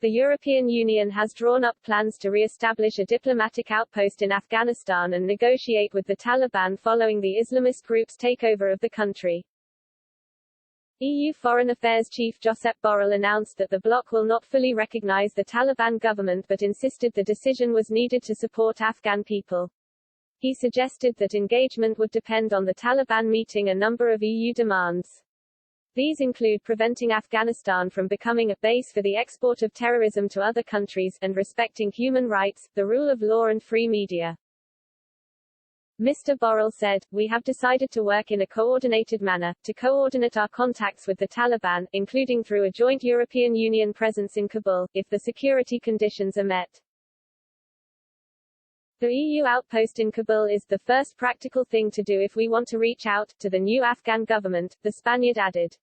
The European Union has drawn up plans to re-establish a diplomatic outpost in Afghanistan and negotiate with the Taliban following the Islamist group's takeover of the country. EU Foreign Affairs Chief Josep Borrell announced that the bloc will not fully recognize the Taliban government but insisted the decision was needed to support Afghan people. He suggested that engagement would depend on the Taliban meeting a number of EU demands. These include preventing Afghanistan from becoming a base for the export of terrorism to other countries, and respecting human rights, the rule of law and free media. Mr. Borrell said, "We have decided to work in a coordinated manner, to coordinate our contacts with the Taliban, including through a joint European Union presence in Kabul, if the security conditions are met." The EU outpost in Kabul is the first practical thing to do if we want to reach out to the new Afghan government, the Spaniard added.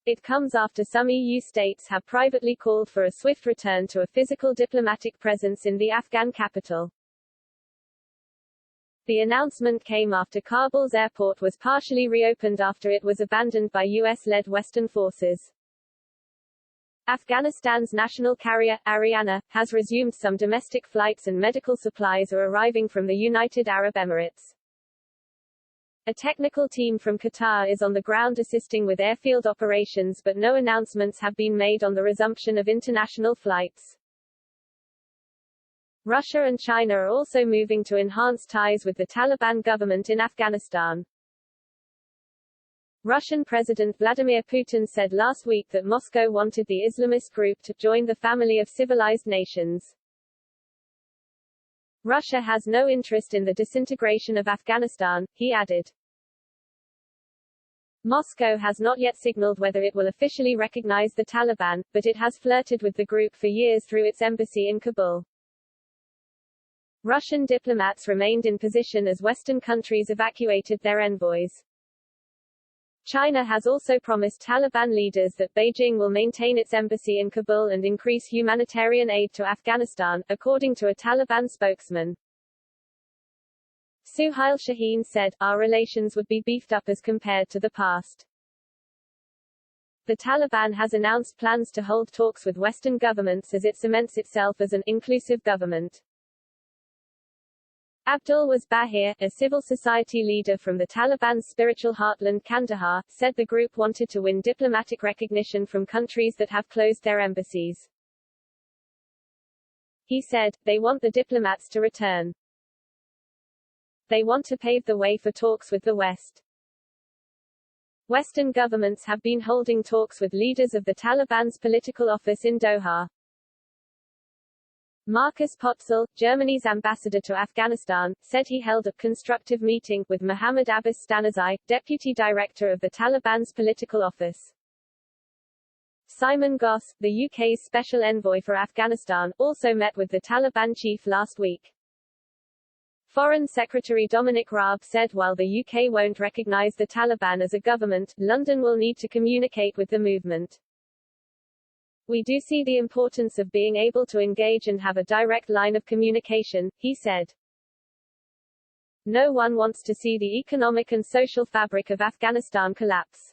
It comes after some EU states have privately called for a swift return to a physical diplomatic presence in the Afghan capital. The announcement came after Kabul's airport was partially reopened after it was abandoned by US-led Western forces. Afghanistan's national carrier, Ariana, has resumed some domestic flights and medical supplies are arriving from the United Arab Emirates. A technical team from Qatar is on the ground assisting with airfield operations but no announcements have been made on the resumption of international flights. Russia and China are also moving to enhance ties with the Taliban government in Afghanistan. Russian President Vladimir Putin said last week that Moscow wanted the Islamist group to join the family of civilized nations. Russia has no interest in the disintegration of Afghanistan, he added. Moscow has not yet signaled whether it will officially recognize the Taliban, but it has flirted with the group for years through its embassy in Kabul. Russian diplomats remained in position as Western countries evacuated their envoys. China has also promised Taliban leaders that Beijing will maintain its embassy in Kabul and increase humanitarian aid to Afghanistan, according to a Taliban spokesman. Suhail Shaheen said, "Our relations would be beefed up as compared to the past." The Taliban has announced plans to hold talks with Western governments as it cements itself as an inclusive government. Abdul Was Bahir, a civil society leader from the Taliban's spiritual heartland Kandahar, said the group wanted to win diplomatic recognition from countries that have closed their embassies. He said, "They want the diplomats to return. They want to pave the way for talks with the West." Western governments have been holding talks with leaders of the Taliban's political office in Doha. Markus Potzel, Germany's ambassador to Afghanistan, said he held a constructive meeting with Mohammad Abbas Stanazai, deputy director of the Taliban's political office. Simon Goss, the UK's special envoy for Afghanistan, also met with the Taliban chief last week. Foreign Secretary Dominic Raab said while the UK won't recognise the Taliban as a government, London will need to communicate with the movement. "We do see the importance of being able to engage and have a direct line of communication," he said. No one wants to see the economic and social fabric of Afghanistan collapse.